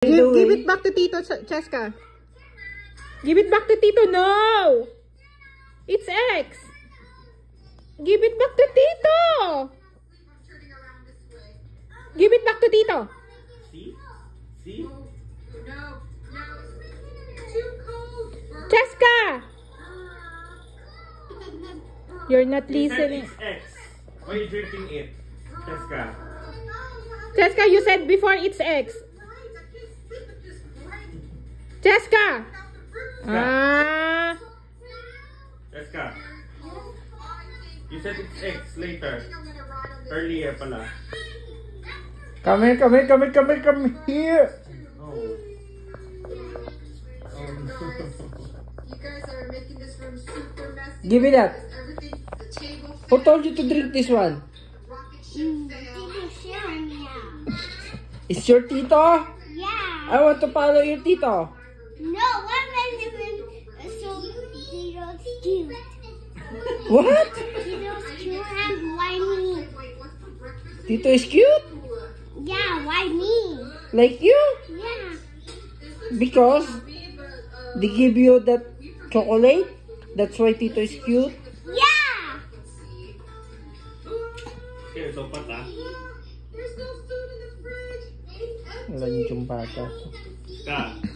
Give it back to Tito, Cheska. Give it back to Tito. No! It's X. Give it back to Tito. Give it back to Tito. See? See? Cheska! You're not listening. It's X. Why are you drinking it? Cheska. Cheska, you said before it's X. Cheska! Ah! Cheska. You said it's X later. Earlier pala. Come here. Oh. You guys are making this room super messy. Give me that. Everything, the table Who told you to drink this one? rocket ship failed. It's your Tito? Yeah. I want to follow your Tito. No, one random so Tito's cute. What? Tito's cute and why me? Tito is cute? Yeah, why me? Like you? Yeah. Because they give you that chocolate? That's why Tito is cute? Yeah. Okay, so pata. There's no food in the fridge. Wala yung bata. Cheska.